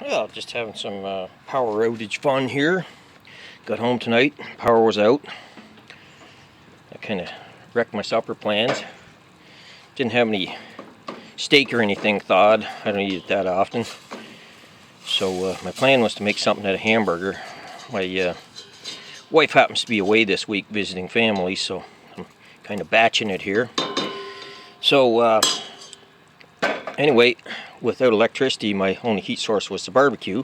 Well, just having some power outage fun here. Got home tonight, power was out. That kind of wrecked my supper plans. Didn't have any steak or anything thawed. I don't eat it that often. So my plan was to make something out of hamburger. My wife happens to be away this week visiting family, so I'm kind of batching it here. So anyway, without electricity, my only heat source was the barbecue.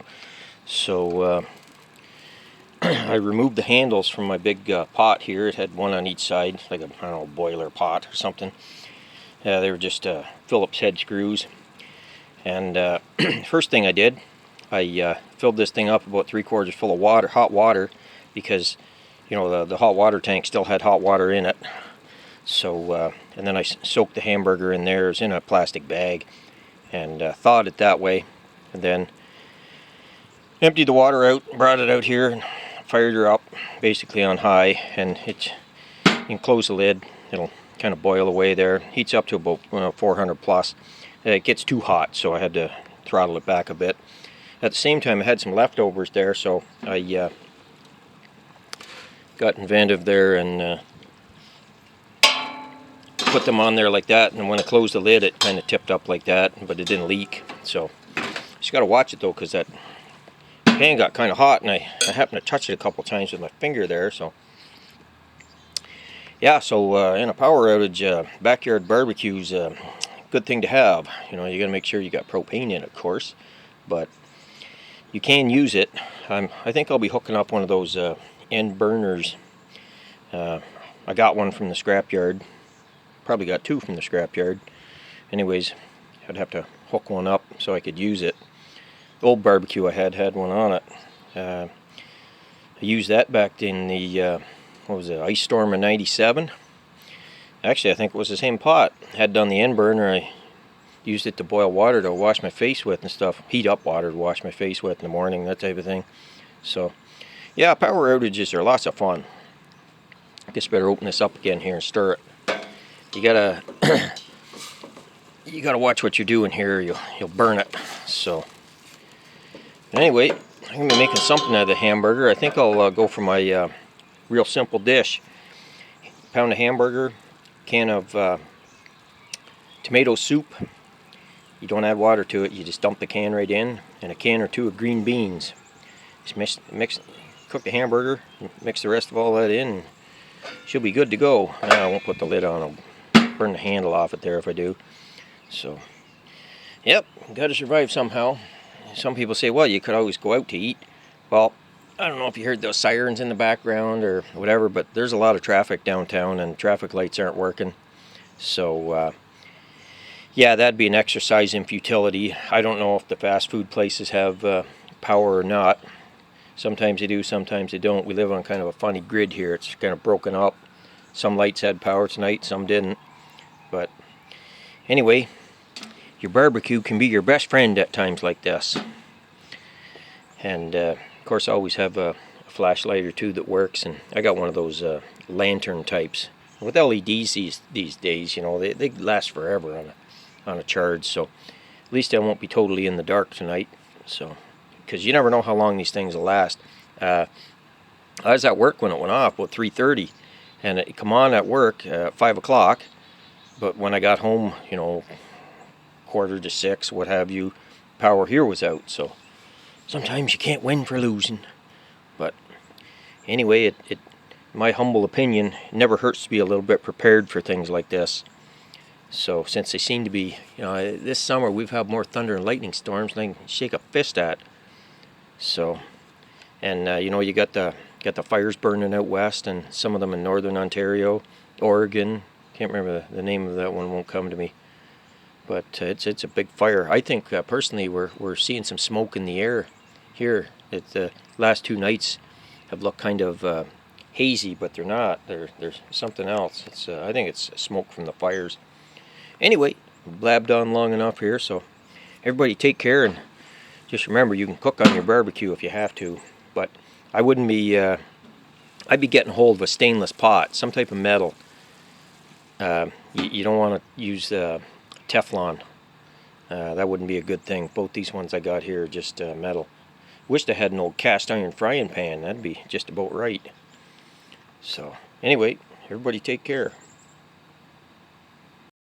So I removed the handles from my big pot here. It had one on each side, like a, I don't know, boiler pot or something. They were just Phillips head screws. And first thing I did, I filled this thing up about 3/4 full of water, hot water, because you know the hot water tank still had hot water in it. So and then I soaked the hamburger in there. It was in a plastic bag, and thawed it that way. And then emptied the water out, brought it out here, and fired her up basically on high. And you can close the lid. It'll kind of boil away there. Heats up to about 400 plus. It gets too hot, so I had to throttle it back a bit. At the same time, I had some leftovers there, so I got inventive there and put them on there like that. And when I closed the lid, it kind of tipped up like that, but it didn't leak. So just got to watch it though, because that pan got kind of hot, and I happened to touch it a couple times with my finger there. So yeah, so in a power outage, backyard barbecue's a good thing to have. You know, you got to make sure you got propane in it, of course, but you can use it. I think I'll be hooking up one of those end burners. I got one from the scrapyard. Probably got two from the scrapyard. Anyways, I'd have to hook one up so I could use it. The old barbecue I had one on it. I used that back in the what was it, ice storm of '97. Actually, I think it was the same pot. Had done the end burner. I used it to boil water to wash my face with and stuff. Heat up water to wash my face with in the morning, that type of thing. So yeah, power outages are lots of fun. I guess I better open this up again here and stir it. You gotta you gotta watch what you're doing here. You'll burn it. So anyway, I'm gonna be making something out of the hamburger. I think I'll go for my real simple dish. Pound of hamburger, can of tomato soup. You don't add water to it. You just dump the can right in, and a can or two of green beans. Just cook the hamburger, mix the rest of all that in, and she'll be good to go. I won't put the lid on. I'll burn the handle off it there if I do. So, yep, got to survive somehow. Some people say, well, you could always go out to eat. Well, I don't know if you heard those sirens in the background or whatever, but there's a lot of traffic downtown, and traffic lights aren't working. So, yeah, that'd be an exercise in futility. I don't know if the fast food places have power or not. Sometimes they do, sometimes they don't. We live on kind of a funny grid here. It's kind of broken up. Some lights had power tonight, some didn't. But anyway, your barbecue can be your best friend at times like this. And of course, I always have a flashlight or two that works. And I got one of those lantern types. With LEDs these days, you know, they last forever on a charge. So at least I won't be totally in the dark tonight. So, because you never know how long these things will last. I was at work when it went off, about 3:30, and it come on at work at 5 o'clock. But when I got home, you know, 5:45, what have you, power here was out. So sometimes you can't win for losing. But anyway, it my humble opinion, it never hurts to be a little bit prepared for things like this. So since they seem to be, you know, this summer we've had more thunder and lightning storms than I can shake a fist at. So, and you know, you got the fires burning out west, and some of them in northern Ontario, Oregon. Can't remember the name of that one. Won't come to me. But it's a big fire. I think personally we're seeing some smoke in the air here. The last 2 nights have looked kind of hazy, but they're not. There's something else. It's I think it's smoke from the fires. Anyway, blabbed on long enough here. So everybody take care, and just remember, you can cook on your barbecue if you have to, but I wouldn't be, I'd be getting hold of a stainless pot, some type of metal. You don't want to use Teflon. That wouldn't be a good thing. Both these ones I got here are just metal. Wished I had an old cast iron frying pan. That'd be just about right. So anyway, everybody take care.